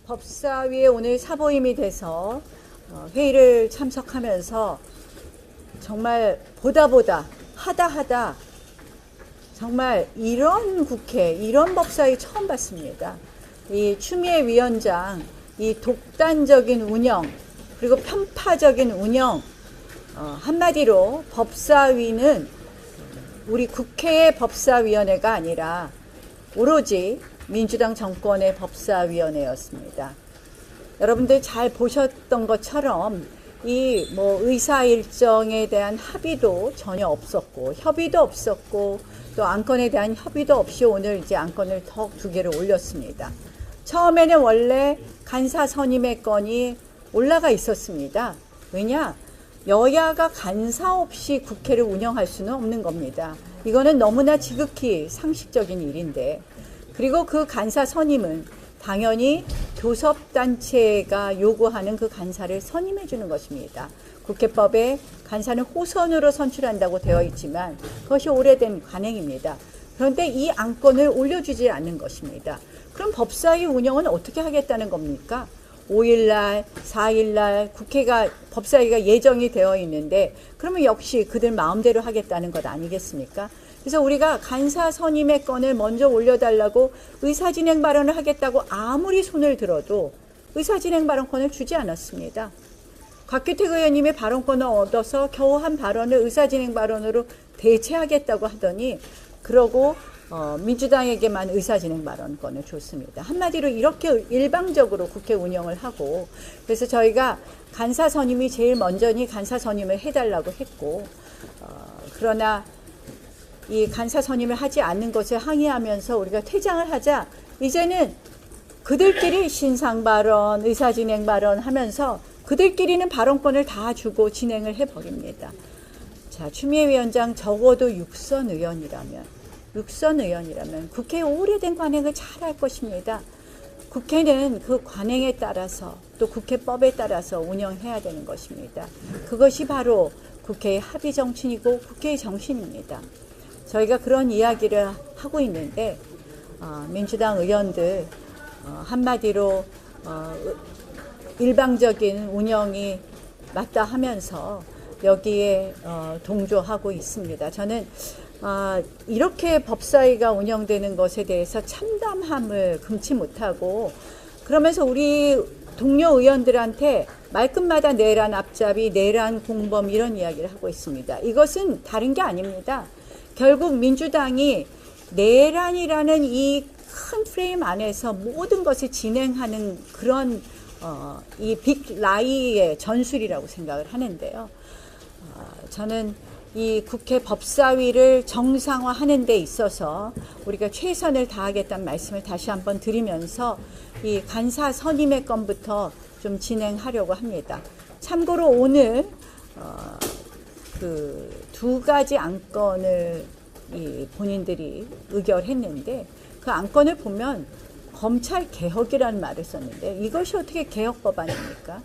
법사위에 오늘 사보임이 돼서 회의를 참석하면서 정말 보다 하다 정말 이런 국회, 이런 법사위 처음 봤습니다. 이 추미애 위원장, 이 독단적인 운영, 그리고 편파적인 운영, 한마디로 법사위는 우리 국회의 법사위원회가 아니라 오로지 민주당 정권의 법사위원회였습니다. 여러분들 잘 보셨던 것처럼 이 의사 일정에 대한 합의도 전혀 없었고, 협의도 없었고, 또 안건에 대한 협의도 없이 오늘 이제 안건을 더 2개를 올렸습니다. 처음에는 원래 간사 선임의 건이 올라가 있었습니다. 왜냐? 여야가 간사 없이 국회를 운영할 수는 없는 겁니다. 이거는 너무나 지극히 상식적인 일인데, 그리고 그 간사 선임은 당연히 교섭단체가 요구하는 그 간사를 선임해 주는 것입니다. 국회법에 간사는 호선으로 선출한다고 되어 있지만 그것이 오래된 관행입니다. 그런데 이 안건을 올려주지 않는 것입니다. 그럼 법사위 운영은 어떻게 하겠다는 겁니까? 5일날, 4일날 법사위가 예정이 되어 있는데 그러면 역시 그들 마음대로 하겠다는 것 아니겠습니까? 그래서 우리가 간사 선임의 건을 먼저 올려달라고 의사진행 발언을 하겠다고 아무리 손을 들어도 의사진행 발언권을 주지 않았습니다. 곽규택 의원님의 발언권을 얻어서 겨우 한 발언을 의사진행 발언으로 대체하겠다고 하더니 그러고 민주당에게만 의사진행 발언권을 줬습니다. 한마디로 이렇게 일방적으로 국회 운영을 하고, 그래서 저희가 간사 선임이 제일 먼저니 간사 선임을 해달라고 했고, 그러나 이 간사 선임을 하지 않는 것을 항의하면서 우리가 퇴장을 하자 이제는 그들끼리 신상 발언, 의사진행 발언 하면서 그들끼리는 발언권을 다 주고 진행을 해버립니다. 자, 추미애 위원장 적어도 육선 의원이라면 국회의 오래된 관행을 잘 알 것입니다. 국회는 그 관행에 따라서 또 국회법에 따라서 운영해야 되는 것입니다. 그것이 바로 국회의 합의 정신이고 국회의 정신입니다. 저희가 그런 이야기를 하고 있는데 민주당 의원들 한마디로 일방적인 운영이 맞다 하면서 여기에 동조하고 있습니다. 저는 이렇게 법사위가 운영되는 것에 대해서 참담함을 금치 못하고, 그러면서 우리 동료 의원들한테 말끝마다 내란 앞잡이, 내란 공범 이런 이야기를 하고 있습니다. 이것은 다른 게 아닙니다. 결국 민주당이 내란이라는 이 큰 프레임 안에서 모든 것을 진행하는 그런 이 빅라이의 전술이라고 생각을 하는데요. 저는 이 국회 법사위를 정상화하는 데 있어서 우리가 최선을 다하겠다는 말씀을 다시 한번 드리면서 이 간사 선임의 건부터 좀 진행하려고 합니다. 참고로 오늘 그 2가지 안건을 본인들이 의결했는데 그 안건을 보면 검찰 개혁이라는 말을 썼는데 이것이 어떻게 개혁 법안입니까?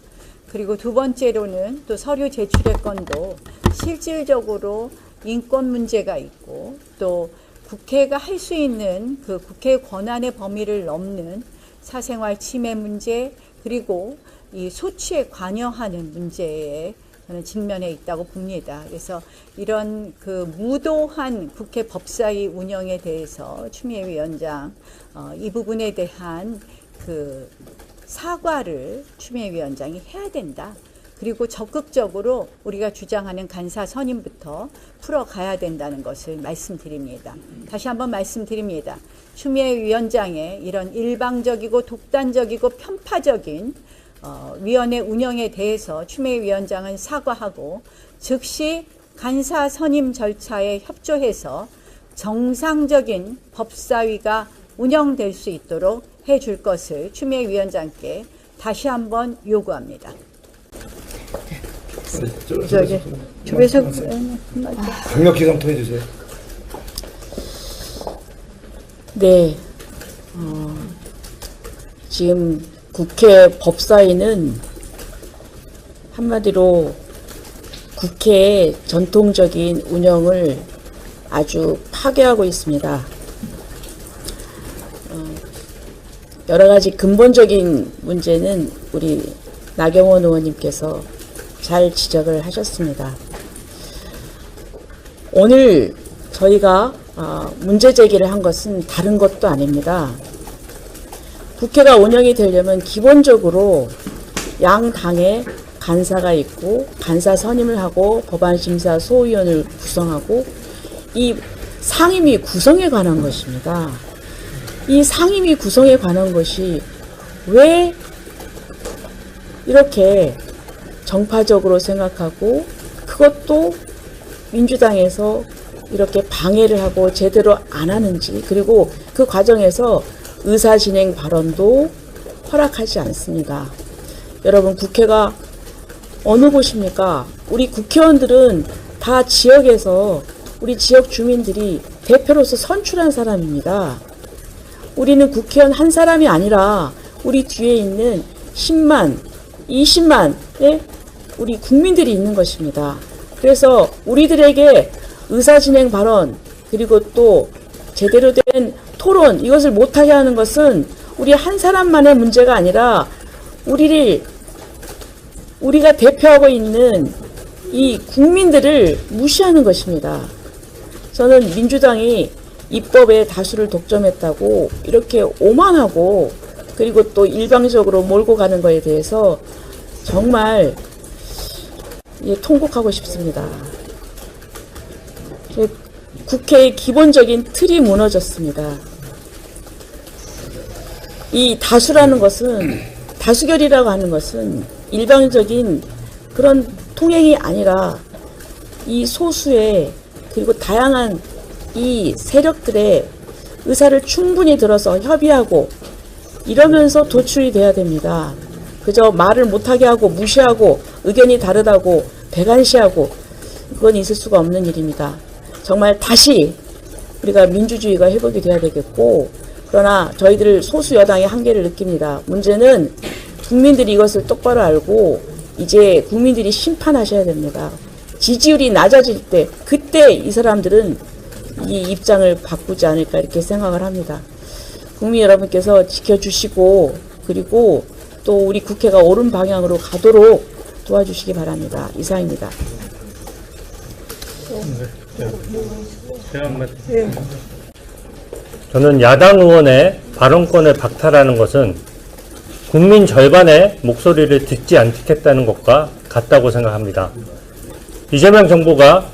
그리고 2번째로는 또 서류 제출의 건도 실질적으로 인권 문제가 있고 또 국회가 할 수 있는 그 국회 권한의 범위를 넘는 사생활 침해 문제, 그리고 이 소취에 관여하는 문제에 저는 직면해 있다고 봅니다. 그래서 이런 그 무도한 국회 법사위 운영에 대해서 추미애 위원장 이 부분에 대한 그 사과를 추미애 위원장이 해야 된다. 그리고 적극적으로 우리가 주장하는 간사 선임부터 풀어가야 된다는 것을 말씀드립니다. 다시 한번 말씀드립니다. 추미애 위원장의 이런 일방적이고 독단적이고 편파적인 위원회 운영에 대해서 추미애 위원장은 사과하고 즉시 간사 선임 절차에 협조해서 정상적인 법사위가 운영될 수 있도록 해줄 것을 추미애 위원장께 다시 한번 요구합니다. 저기 조배석 강력히 성토해 주세요. 네, 지금 국회 법사위는 한마디로 국회의 전통적인 운영을 아주 파괴하고 있습니다. 여러 가지 근본적인 문제는 우리 나경원 의원님께서 잘 지적을 하셨습니다. 오늘 저희가 문제 제기를 한 것은 다른 것도 아닙니다. 국회가 운영이 되려면 기본적으로 양 당에 간사가 있고 간사 선임을 하고 법안심사 소위원을 구성하고 이 상임위 구성에 관한 것입니다. 이 상임위 구성에 관한 것이 왜 이렇게 정파적으로 생각하고 그것도 민주당에서 이렇게 방해를 하고 제대로 안 하는지, 그리고 그 과정에서 의사진행 발언도 허락하지 않습니다. 여러분, 국회가 어느 곳입니까? 우리 국회의원들은 다 지역에서 우리 지역 주민들이 대표로서 선출한 사람입니다. 우리는 국회의원 한 사람이 아니라 우리 뒤에 있는 10만, 20만의 우리 국민들이 있는 것입니다. 그래서 우리들에게 의사진행 발언, 그리고 또 제대로 된 토론, 이것을 못하게 하는 것은 우리 한 사람만의 문제가 아니라 우리가 대표하고 있는 이 국민들을 무시하는 것입니다. 저는 민주당이 입법에 다수를 독점했다고 이렇게 오만하고 그리고 또 일방적으로 몰고 가는 것에 대해서 정말 통곡하고 싶습니다. 국회의 기본적인 틀이 무너졌습니다. 이 다수라는 것은, 다수결이라고 하는 것은 일방적인 그런 통행이 아니라 이 소수의, 그리고 다양한 이 세력들의 의사를 충분히 들어서 협의하고 이러면서 도출이 돼야 됩니다. 그저 말을 못하게 하고 무시하고 의견이 다르다고 배관시하고, 그건 있을 수가 없는 일입니다. 정말 다시 우리가 민주주의가 회복이 돼야 되겠고, 그러나 저희들 소수 여당의 한계를 느낍니다. 문제는 국민들이 이것을 똑바로 알고 이제 국민들이 심판하셔야 됩니다. 지지율이 낮아질 때, 그때 이 사람들은 이 입장을 바꾸지 않을까 이렇게 생각을 합니다. 국민 여러분께서 지켜주시고, 그리고 또 우리 국회가 옳은 방향으로 가도록 도와주시기 바랍니다. 이상입니다. 저는 야당 의원의 발언권을 박탈하는 것은 국민 절반의 목소리를 듣지 않겠다는 것과 같다고 생각합니다. 이재명 정부가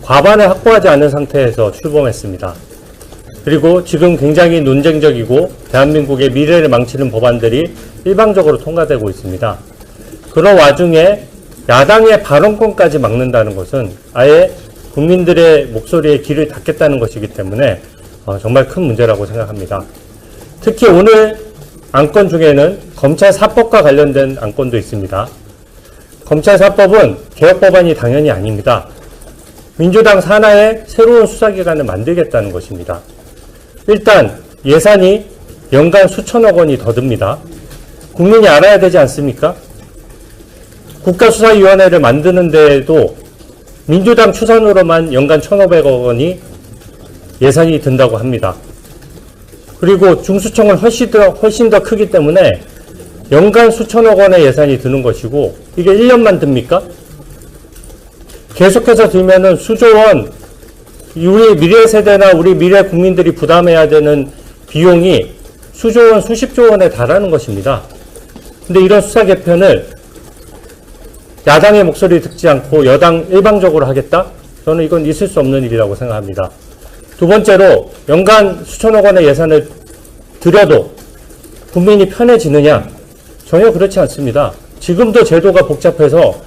과반을 확보하지 않은 상태에서 출범했습니다. 그리고 지금 굉장히 논쟁적이고 대한민국의 미래를 망치는 법안들이 일방적으로 통과되고 있습니다. 그런 와중에 야당의 발언권까지 막는다는 것은 아예 국민들의 목소리에 귀를 닫겠다는 것이기 때문에 정말 큰 문제라고 생각합니다. 특히 오늘 안건 중에는 검찰사법과 관련된 안건도 있습니다. 검찰사법은 개혁법안이 당연히 아닙니다. 민주당 산하에 새로운 수사기관을 만들겠다는 것입니다. 일단 예산이 연간 수천억 원이 더 듭니다. 국민이 알아야 되지 않습니까? 국가수사위원회를 만드는 데에도 민주당 추산으로만 연간 1,500억 원이 예산이 든다고 합니다. 그리고 중수청은 훨씬 더 크기 때문에 연간 수천억 원의 예산이 드는 것이고, 이게 1년만 듭니까? 계속해서 들면은 수조원, 우리 미래 세대나 우리 미래 국민들이 부담해야 되는 비용이 수조원, 수십조 원에 달하는 것입니다. 근데 이런 수사 개편을 야당의 목소리 듣지 않고 여당 일방적으로 하겠다? 저는 이건 있을 수 없는 일이라고 생각합니다. 두 번째로, 연간 수천억 원의 예산을 들여도 국민이 편해지느냐? 전혀 그렇지 않습니다. 지금도 제도가 복잡해서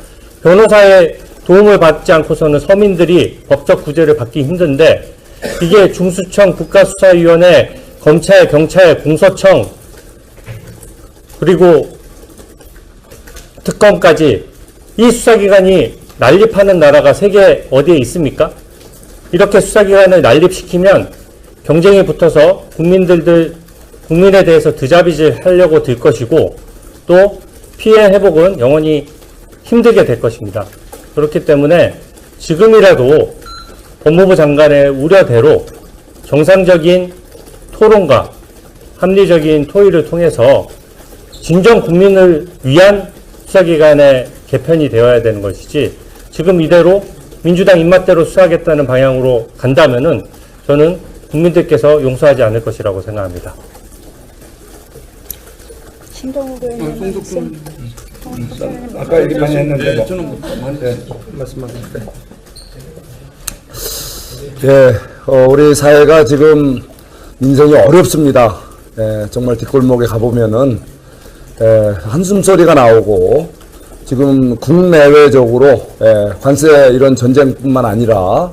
변호사의 도움을 받지 않고서는 서민들이 법적 구제를 받기 힘든데, 이게 중수청, 국가수사위원회, 검찰, 경찰, 공소청, 그리고 특검까지 이 수사기관이 난립하는 나라가 세계 어디에 있습니까? 이렇게 수사기관을 난립시키면 경쟁이 붙어서 국민에 대해서 드자빚을 하려고 들 것이고, 또 피해 회복은 영원히 힘들게 될 것입니다. 그렇기 때문에 지금이라도 법무부 장관의 우려대로 정상적인 토론과 합리적인 토의를 통해서 진정 국민을 위한 수사기관의 개편이 되어야 되는 것이지, 지금 이대로 민주당 입맛대로 수사하겠다는 방향으로 간다면은 저는 국민들께서 용서하지 않을 것이라고 생각합니다. 신동욱 의원님 말씀. 아까 얘기 많이 했는데 뭐. 저는 말씀하세요. 예, 우리 사회가 지금 민생이 어렵습니다. 예, 정말 뒷골목에 가보면은 한숨 소리가 나오고, 지금 국내외적으로 관세 이런 전쟁뿐만 아니라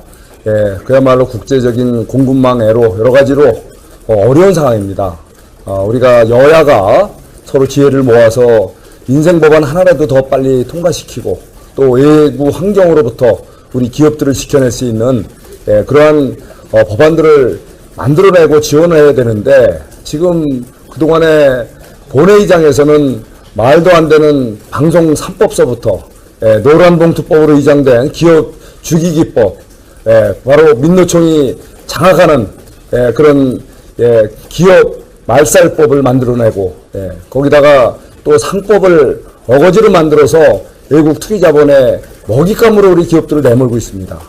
그야말로 국제적인 공급망 애로 여러 가지로 어려운 상황입니다. 우리가 여야가 서로 지혜를 모아서 민생법안 하나라도 더 빨리 통과시키고, 또 외부 환경으로부터 우리 기업들을 지켜낼 수 있는 그러한 법안들을 만들어내고 지원해야 되는데, 지금 그동안에 본회의장에서는 말도 안 되는 방송 3법서부터 노란봉투법으로 위장된 기업 죽이기법, 바로 민노총이 장악하는 그런 기업 말살법을 만들어내고, 거기다가 또 상법을 어거지로 만들어서 외국 투기자본의 먹잇감으로 우리 기업들을 내몰고 있습니다.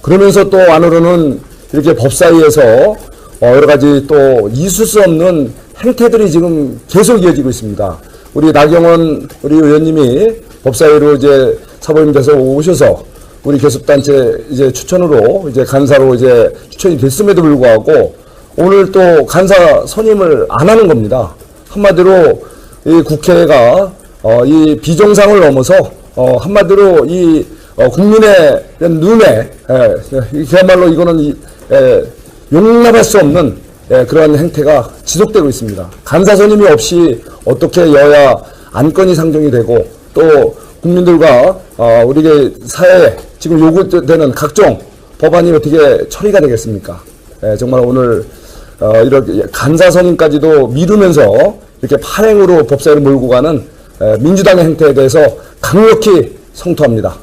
그러면서 또 안으로는 이렇게 법사위에서 여러 가지 또 있을 수 없는 행태들이 지금 계속 이어지고 있습니다. 우리 나경원 우리 의원님이 법사위로 이제 사보임 돼서 오셔서 우리 교섭단체 이제 추천으로 이제 간사로 이제 추천이 됐음에도 불구하고 오늘 또 간사 선임을 안 하는 겁니다. 한마디로 이 국회가 이 비정상을 넘어서 한마디로 이 국민의 눈에 그야말로 이거는 용납할 수 없는 그런 행태가 지속되고 있습니다. 간사 선임이 없이 어떻게 여야 안건이 상정이 되고, 또 국민들과 우리 사회에 지금 요구되는 각종 법안이 어떻게 처리가 되겠습니까? 정말 오늘 이렇게 간사 선임까지도 미루면서 이렇게 파행으로 법사위를 몰고 가는 민주당의 행태에 대해서 강력히 성토합니다.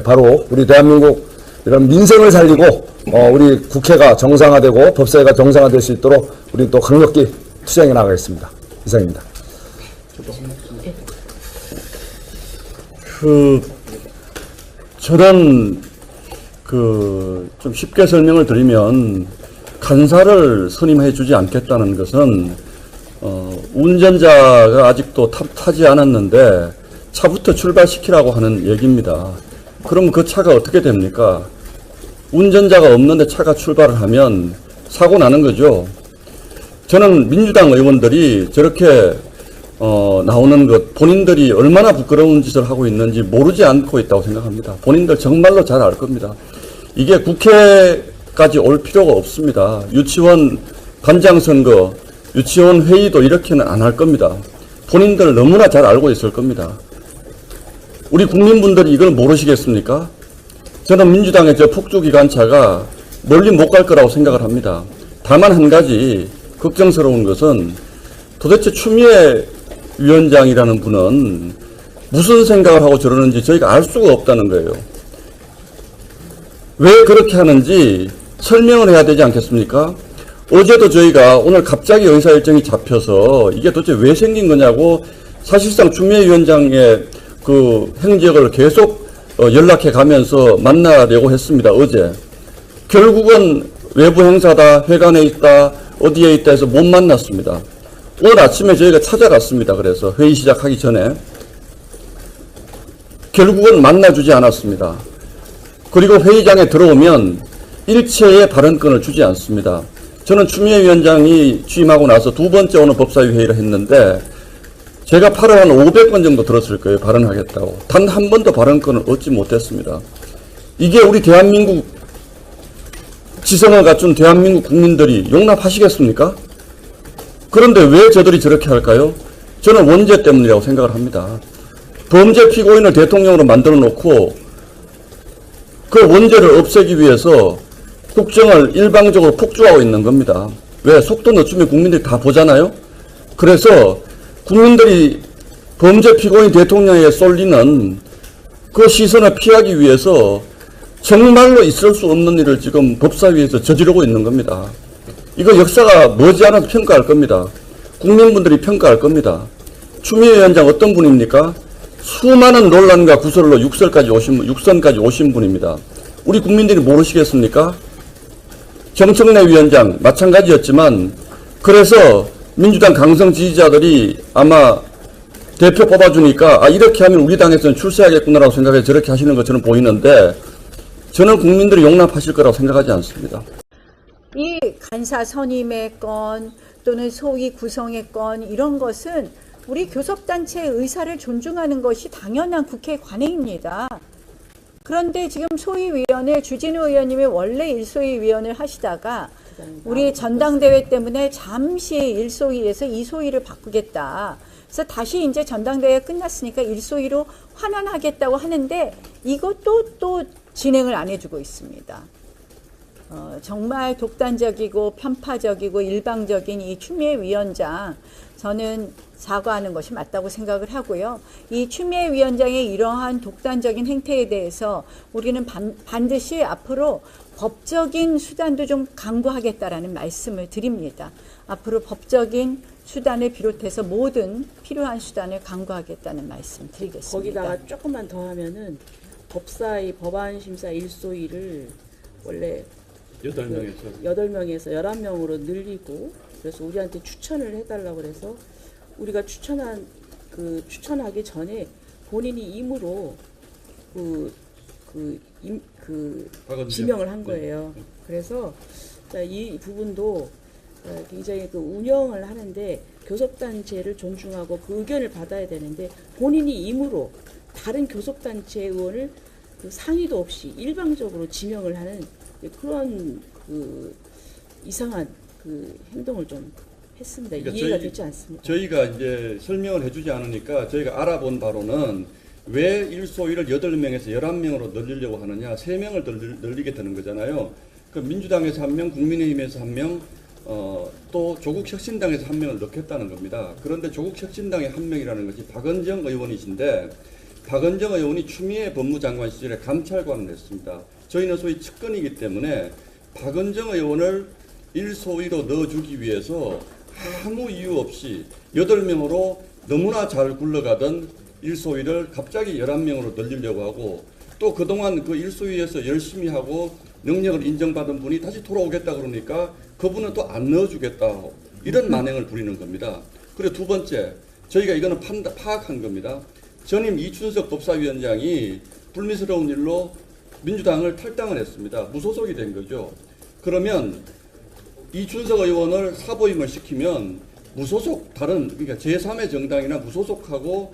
바로 우리 대한민국 이런 민생을 살리고 우리 국회가 정상화되고 법사위가 정상화될 수 있도록 우리 또 강력히 투쟁해 나가겠습니다. 이상입니다. 저는 좀 쉽게 설명을 드리면, 간사를 선임해 주지 않겠다는 것은 운전자가 아직도 타지 않았는데 차부터 출발시키라고 하는 얘기입니다. 그럼 그 차가 어떻게 됩니까? 운전자가 없는데 차가 출발을 하면 사고 나는 거죠. 저는 민주당 의원들이 저렇게 나오는 것, 본인들이 얼마나 부끄러운 짓을 하고 있는지 모르지 않고 있다고 생각합니다. 본인들 정말로 잘 알 겁니다. 이게 국회까지 올 필요가 없습니다. 유치원 간장선거, 유치원 회의도 이렇게는 안 할 겁니다. 본인들 너무나 잘 알고 있을 겁니다. 우리 국민분들이 이걸 모르시겠습니까? 저는 민주당의 저 폭주기관차가 멀리 못 갈 거라고 생각을 합니다. 다만 한 가지 걱정스러운 것은, 도대체 추미애 위원장이라는 분은 무슨 생각을 하고 저러는지 저희가 알 수가 없다는 거예요. 왜 그렇게 하는지 설명을 해야 되지 않겠습니까? 어제도 저희가 오늘 갑자기 의사 일정이 잡혀서 이게 도대체 왜 생긴 거냐고 사실상 추미애 위원장의 그 행적을 계속 연락해 가면서 만나려고 했습니다. 어제. 결국은 외부 행사다, 회관에 있다, 어디에 있다 해서 못 만났습니다. 오늘 아침에 저희가 찾아갔습니다. 그래서 회의 시작하기 전에. 결국은 만나주지 않았습니다. 그리고 회의장에 들어오면 일체의 발언권을 주지 않습니다. 저는 추미애 위원장이 취임하고 나서 두 번째 오늘 법사위 회의를 했는데, 제가 8월 한 500번 정도 들었을 거예요. 발언하겠다고. 단 한 번도 발언권을 얻지 못했습니다. 이게 우리 대한민국 지성을 갖춘 대한민국 국민들이 용납하시겠습니까? 그런데 왜 저들이 저렇게 할까요? 저는 원죄 때문이라고 생각을 합니다. 범죄 피고인을 대통령으로 만들어 놓고 그 원죄를 없애기 위해서 국정을 일방적으로 폭주하고 있는 겁니다. 왜? 속도 늦추면 국민들이 다 보잖아요? 그래서 국민들이 범죄 피고인 대통령에게 쏠리는 그 시선을 피하기 위해서 정말로 있을 수 없는 일을 지금 법사위에서 저지르고 있는 겁니다. 이거 역사가 머지않아서 평가할 겁니다. 국민분들이 평가할 겁니다. 추미애 위원장 어떤 분입니까? 수많은 논란과 구설로 육선까지 오신 분입니다. 우리 국민들이 모르시겠습니까? 정청래 위원장 마찬가지였지만 그래서 민주당 강성 지지자들이 아마 대표 뽑아주니까 이렇게 하면 우리 당에서는 출세하겠구나라고 생각해서 저렇게 하시는 것처럼 보이는데 저는 국민들이 용납하실 거라고 생각하지 않습니다. 이 간사 선임의 건 또는 소위 구성의 건 이런 것은 우리 교섭단체의 의사를 존중하는 것이 당연한 국회 관행입니다. 그런데 지금 소위위원회 주진우 의원님이 원래 일소위위원을 하시다가 우리 전당대회 때문에 잠시 일소위에서 이소위를 바꾸겠다. 그래서 다시 이제 전당대회가 끝났으니까 일소위로 환원하겠다고 하는데 이것도 또 진행을 안 해주고 있습니다. 정말 독단적이고 편파적이고 일방적인 이 추미애 위원장 저는 사과하는 것이 맞다고 생각을 하고요. 이 추미애 위원장의 이러한 독단적인 행태에 대해서 우리는 반드시 앞으로 법적인 수단도 좀 강구하겠다라는 말씀을 드립니다. 앞으로 법적인 수단을 비롯해서 모든 필요한 수단을 강구하겠다는 말씀 드리겠습니다. 거기다가 조금만 더 하면은 법사위 법안심사 일소위를 원래 8명에서 11명으로 늘리고 그래서 우리한테 추천을 해달라고 그래서 우리가 추천하기 전에 본인이 임으로 지명을 한 거예요. 그래서 이 부분도 굉장히 운영을 하는데 교섭단체를 존중하고 그 의견을 받아야 되는데 본인이 임으로 다른 교섭단체 의원을 상의도 없이 일방적으로 지명을 하는 그런 이상한 행동을 좀 했습니다. 그러니까 이해가 되지 않습니다. 저희가 이제 설명을 해주지 않으니까 저희가 알아본 바로는 왜 일소위를 8명에서 11명으로 늘리려고 하느냐, 3명을 늘리게 되는 거잖아요. 그 민주당에서 1명, 국민의힘에서 1명, 또 조국혁신당에서 1명을 넣겠다는 겁니다. 그런데 조국혁신당의 1명이라는 것이 박은정 의원이신데 박은정 의원이 추미애 법무장관 시절에 감찰관을 했습니다. 저희는 소위 측근이기 때문에 박은정 의원을 일소위로 넣어주기 위해서 아무 이유 없이 8명으로 너무나 잘 굴러가던 일소위를 갑자기 11명으로 늘리려고 하고 또 그동안 그 일소위에서 열심히 하고 능력을 인정받은 분이 다시 돌아오겠다 그러니까 그분은 또 안 넣어주겠다 이런 만행을 부리는 겁니다. 그리고 두 번째 저희가 이거는 파악한 겁니다. 전임 이춘석 법사위원장이 불미스러운 일로 민주당을 탈당을 했습니다. 무소속이 된 거죠. 그러면 이춘석 의원을 사보임을 시키면 무소속 다른 그러니까 제3의 정당이나 무소속하고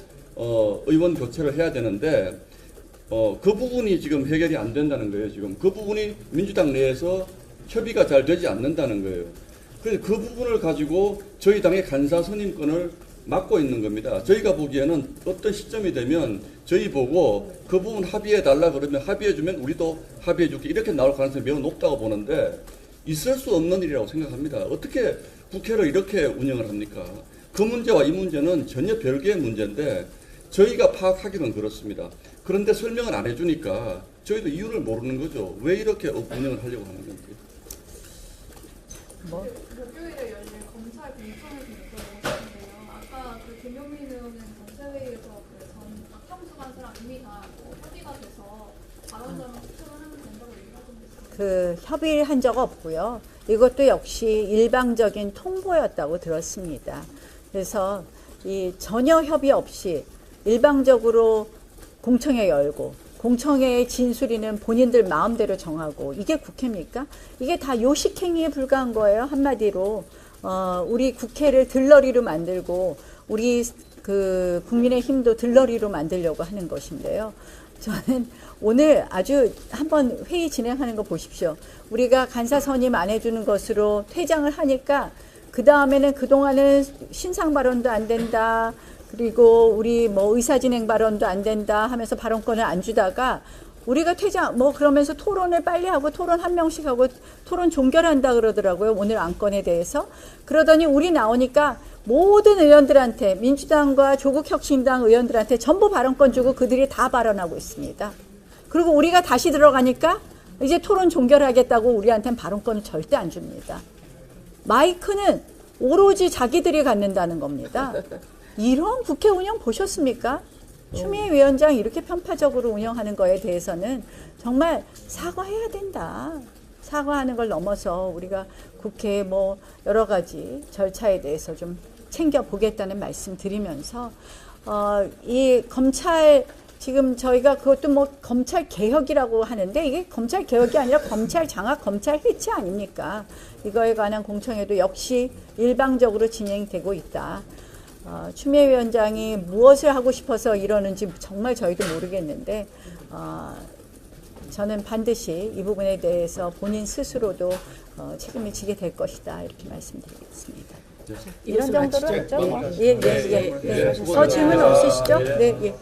의원 교체를 해야 되는데 그 부분이 지금 해결이 안 된다는 거예요. 지금 그 부분이 민주당 내에서 협의가 잘 되지 않는다는 거예요. 그래서 그 부분을 가지고 저희 당의 간사 선임권을 막고 있는 겁니다. 저희가 보기에는 어떤 시점이 되면 저희 보고 그 부분 합의해 달라 그러면 합의해 주면 우리도 합의해 줄게 이렇게 나올 가능성이 매우 높다고 보는데 있을 수 없는 일이라고 생각합니다. 어떻게 국회를 이렇게 운영을 합니까? 그 문제와 이 문제는 전혀 별개의 문제인데 저희가 파악하기는 그렇습니다. 그런데 설명을 안 해주니까 저희도 이유를 모르는 거죠. 왜 이렇게 운영을 하려고 하는 건지. 목요일에 열릴 검찰 공청회 여쭤보고 싶은데요. 아까 김용민 의원은 전체회의에서 전 박형수 간사랑 이미 다 협의가 돼서 발언자만 추천을 하면 된다고 얘기하던데. 협의를 한 적 없고요. 이것도 역시 일방적인 통보였다고 들었습니다. 그래서 전혀 협의 없이 일방적으로 공청회 열고 공청회의 진술이는 본인들 마음대로 정하고 이게 국회입니까? 이게 다 요식행위에 불과한 거예요. 한마디로 우리 국회를 들러리로 만들고 우리 국민의힘도 들러리로 만들려고 하는 것인데요. 저는 오늘 아주 한번 회의 진행하는 거 보십시오. 우리가 간사 선임 안 해주는 것으로 퇴장을 하니까 그 다음에는 그동안은 신상 발언도 안 된다. 그리고 우리 의사진행 발언도 안 된다 하면서 발언권을 안 주다가 우리가 퇴장 그러면서 토론을 빨리 하고 토론 한 명씩 하고 토론 종결한다 그러더라고요. 오늘 안건에 대해서. 그러더니 우리 나오니까 모든 의원들한테 민주당과 조국혁신당 의원들한테 전부 발언권 주고 그들이 다 발언하고 있습니다. 그리고 우리가 다시 들어가니까 이제 토론 종결하겠다고 우리한테는 발언권을 절대 안 줍니다. 마이크는 오로지 자기들이 갖는다는 겁니다. 이런 국회 운영 보셨습니까? 추미애 위원장 이렇게 편파적으로 운영하는 거에 대해서는 정말 사과해야 된다. 사과하는 걸 넘어서 우리가 국회 뭐 여러 가지 절차에 대해서 좀 챙겨보겠다는 말씀 드리면서 이 검찰 지금 저희가 그것도 뭐 검찰 개혁이라고 하는데 이게 검찰 개혁이 아니라 검찰 장악, 검찰 해체 아닙니까? 이거에 관한 공청회도 역시 일방적으로 진행되고 있다. 추미애 위원장이 무엇을 하고 싶어서 이러는지 정말 저희도 모르겠는데 저는 반드시 이 부분에 대해서 본인 스스로도 책임을 지게 될 것이다 이렇게 말씀드리겠습니다. 이런 정도로 하죠. 예. 더 질문 없으시죠? 네. 예.